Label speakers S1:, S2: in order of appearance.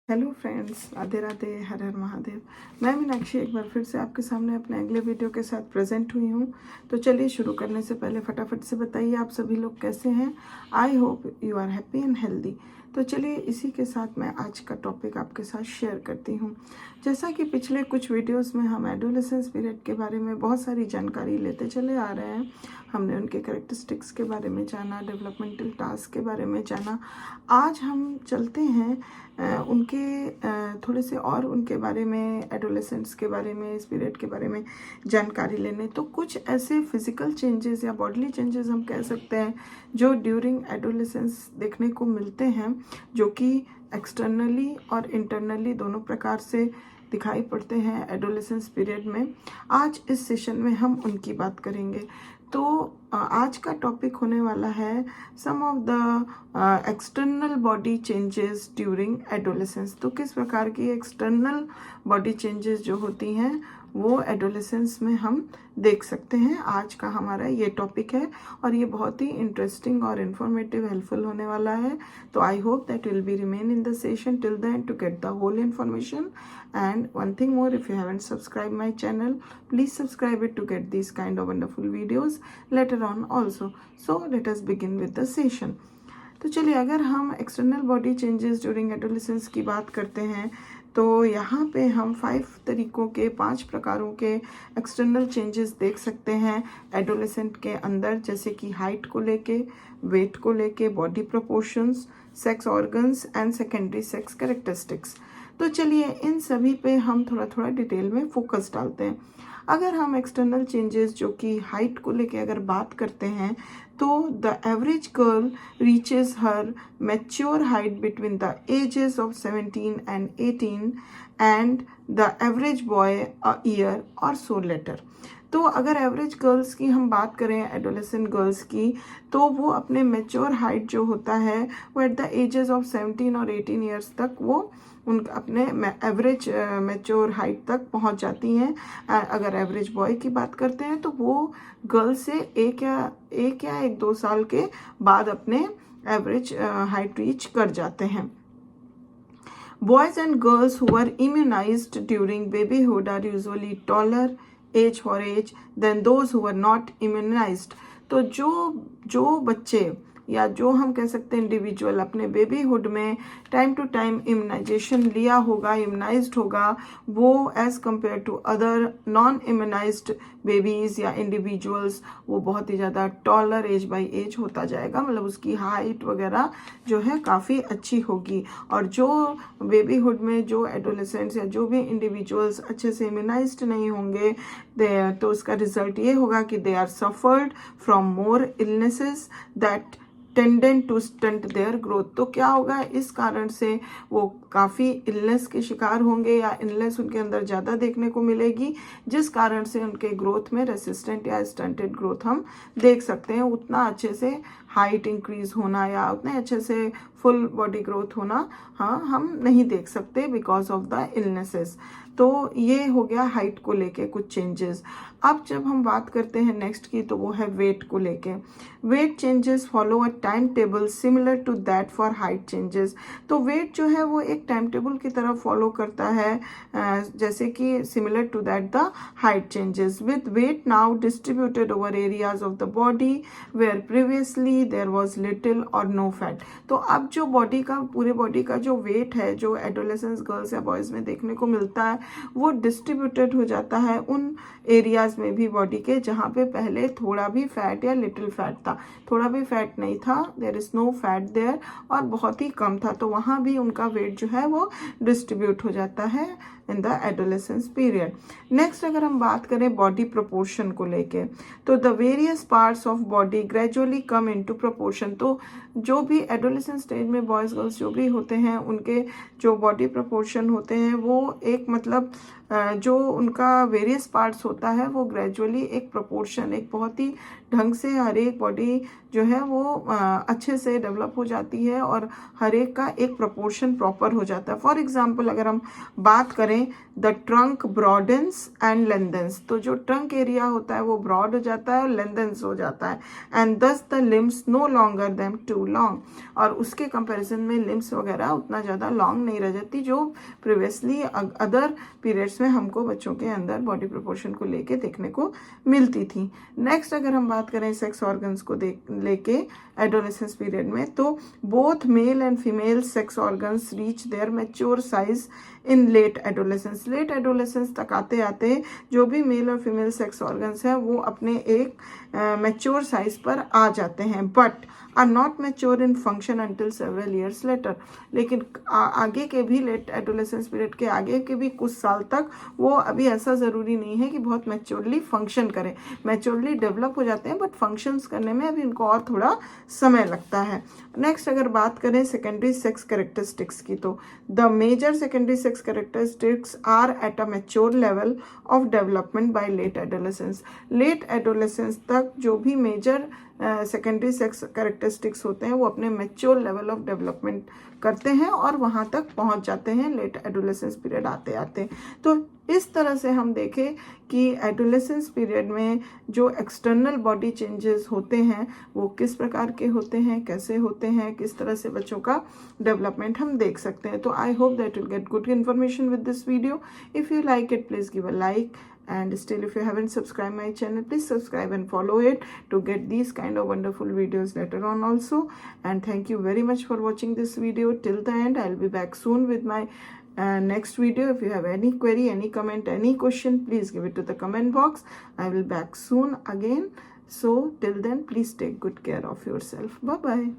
S1: Hello friends, Radhe Radhe, हर हर महादेव। मैं मीनाक्षी एक बार फिर से आपके सामने अपने अगले वीडियो के साथ प्रेजेंट हुई हूँ। तो चलिए शुरू करने से पहले फटाफट से बताइए आप सभी लोग कैसे हैं। I hope you are happy and healthy. तो चलिए इसी के साथ मैं आज का टॉपिक आपके साथ शेयर करती हूँ। जैसा कि पिछले कुछ वीडियोस में हम एडोलेसेंस पीरियड के बारे में बहुत सारी जानकारी लेते चले आ रहे हैं। हमने उनके कैरेक्टरिस्टिक्स के बारे में जाना, डेवलपमेंटल टास्क के बारे में जाना। आज हम चलते हैं थोड़े से और उनके बारे में, एडोलेसेंट्स के बारे में, इस पीरियड के बारे में जानकारी लेने। तो कुछ ऐसे फिजिकल चेंजेस या बॉडीली चेंजेस हम कह सकते हैं जो ड्यूरिंग एडोलेसेंस देखने को मिलते हैं, जो कि एक्सटर्नली और इंटरनली दोनों प्रकार से दिखाई पड़ते हैं एडोलेसेंस पीरियड में। आज इस सेशन में हम उनकी बात करेंगे। तो आज का टॉपिक होने वाला है some of the external body changes during adolescence. तो किस प्रकार की एक्सटर्नल बॉडी चेंजेस जो होती हैं वो एडोलेसेंस में हम देख सकते हैं। आज का हमारा ये टॉपिक है और ये बहुत ही इंटरेस्टिंग और इन्फॉर्मेटिव, हेल्पफुल होने वाला है। तो I hope that will be remain in the session till the end to get the whole information. And one thing more, if you haven't subscribed my channel, please subscribe it to get these kind of wonderful videos later on also. So let us begin with the session. तो चलिए, अगर हम external body changes during adolescence की बात करते हैं तो यहाँ पे हम 5 प्रकारों के एक्सटर्नल चेंजेस देख सकते हैं एडोलेसेंट के अंदर, जैसे कि हाइट को लेके, वेट को लेके, body proportions, sex organs and secondary sex characteristics. तो चलिए इन सभी पे हम थोड़ा थोड़ा डिटेल में फोकस डालते हैं। अगर हम एक्सटर्नल चेंजेस जो कि हाइट को लेके अगर बात करते हैं तो the average girl reaches her mature height between the ages of 17 and 18 and the average boy a year और सो लेटर। तो अगर एवरेज गर्ल्स की हम बात करें, एडोलेसेंट गर्ल्स की, तो वो अपने मैच्योर हाइट जो होता है वो एट द एजेस ऑफ 17 और 18 ईयर्स तक वो उनका अपने एवरेज मैच्योर हाइट तक पहुंच जाती हैं। अगर एवरेज बॉय की बात करते हैं तो वो गर्ल से एक या 2 साल के बाद अपने एवरेज हाइट रीच कर जाते हैं। Boys and girls who are immunized during babyhood are usually taller age for age than those who are not immunized. तो जो बच्चे या जो हम कह सकते हैं इंडिविजुअल अपने बेबीहुड में टाइम टू टाइम इम्यूनाइजेशन लिया होगा, इम्यूनाइज्ड होगा, वो as compare to other non immunized babies या इंडिविजुअल्स वो बहुत ही ज़्यादा टॉलर एज बाय एज होता जाएगा। मतलब उसकी हाइट वगैरह जो है काफ़ी अच्छी होगी। और जो बेबीहुड में जो एडोलेसेंट्स या जो भी इंडिविजुअल्स अच्छे से इम्यूनाइज्ड नहीं होंगे तो उसका रिजल्ट ये होगा कि they are suffered from more illnesses that tendent to stunt their growth. तो क्या होगा, इस कारण से वो काफ़ी इलनेस के शिकार होंगे या इलनेस उनके अंदर ज़्यादा देखने को मिलेगी, जिस कारण से उनके ग्रोथ में रेसिस्टेंट या स्टंटेड ग्रोथ हम देख सकते हैं। उतना अच्छे से हाइट इंक्रीज होना या उतने अच्छे से फुल बॉडी ग्रोथ होना हम नहीं देख सकते बिकॉज ऑफ द इलनेसेस। तो ये हो गया हाइट को लेके कुछ चेंजेस। अब जब हम बात करते हैं नेक्स्ट की तो वो है वेट को लेके। Weight changes follow a time table similar to that for height changes. तो वेट जो है वो एक टाइम टेबल की तरह फॉलो करता है, जैसे कि similar to that the height changes, with weight now distributed over areas of the body where previously there was little और नो फैट। तो अब जो पूरे बॉडी का जो वेट है जो एडोलेसेंस गर्ल्स या बॉयज में देखने को मिलता है वो डिस्ट्रीब्यूटेड हो जाता है उन एरियाज में भी बॉडी के जहाँ पे पहले थोड़ा भी फैट या लिटिल फैट था। थोड़ा भी फैट नहीं था, there is no fat there, और बहुत ही कम था, तो वहाँ भी उनका वेट जो है वो डिस्ट्रीब्यूट हो जाता है in the adolescence period. Next अगर हम बात करें बॉडी प्रोपोर्शन को लेके, तो the various parts of body gradually come into proportion. तो जो भी एडोलेसेंस स्टेज में बॉयज़ गर्ल्स जो भी होते हैं उनके जो बॉडी प्रोपोर्शन होते हैं वो एक मतलब जो उनका वेरियस पार्ट्स होता है वो ग्रेजुअली एक प्रोपोर्शन, एक बहुत ही ढंग से हर एक बॉडी जो है वो अच्छे से डेवलप हो जाती है और हर एक का एक प्रोपोर्शन प्रॉपर हो जाता है। फॉर एग्जांपल अगर हम बात करें द ट्रंक ब्रॉडेंस एंड लेंथन्स, तो जो ट्रंक एरिया होता है वो ब्रॉड हो जाता है और लेंथन्स हो जाता है, and thus the limbs no longer them too long, और उसके कंपैरिजन में लिम्स वगैरह उतना ज़्यादा लॉन्ग नहीं रह जाती जो प्रीवियसली अदर पीरियड्स में हमको बच्चों के अंदर बॉडी प्रोपोर्शन को लेके देखने को मिलती थी। नेक्स्ट अगर हम बात करें सेक्स ऑर्गन्स को लेके एडोलेसेंस पीरियड में, तो both male and female sex organs reach their mature size in late adolescence. Late adolescence तक आते आते जो भी मेल और फीमेल सेक्स ऑर्गन्स हैं वो अपने एक मैच्योर साइज पर आ जाते हैं, but are not mature in function until several years later. लेकिन आगे के भी लेट एडोलेसेंस पीरियड के आगे के भी कुछ साल तक वो अभी ऐसा ज़रूरी नहीं है कि बहुत मैच्योरली फंक्शन करें, मैच्योरली डेवलप हो जाते हैं, बट फंक्शंस करने में अभी उनको और थोड़ा समय लगता है। नेक्स्ट अगर बात करें सेकेंडरी सेक्स कैरेक्टरिस्टिक्स की, तो the major secondary sex characteristics are at a mature level of development by late adolescence. Late adolescence तक जो भी मेजर सेकेंडरी सेक्स कैरेक्टरिस्टिक्स होते हैं वो अपने मैच्योर लेवल ऑफ डेवलपमेंट करते हैं और वहाँ तक पहुँच जाते हैं लेट एडोलेसेंस पीरियड आते आते। तो इस तरह से हम देखें कि एडोलेसेंस पीरियड में जो एक्सटर्नल बॉडी चेंजेस होते हैं वो किस प्रकार के होते हैं, कैसे होते हैं, किस तरह से बच्चों का डेवलपमेंट हम देख सकते हैं। तो I hope that will get good information with this video. If you like it, please give a like. And still, if you haven't subscribed my channel, please subscribe and follow it to get these kind of wonderful videos later on also. And thank you very much for watching this video till the end. I'll be back soon with my next video. If you have any query, any comment, any question, please give it to the comment box. I will back soon again. So till then, please take good care of yourself. Bye bye.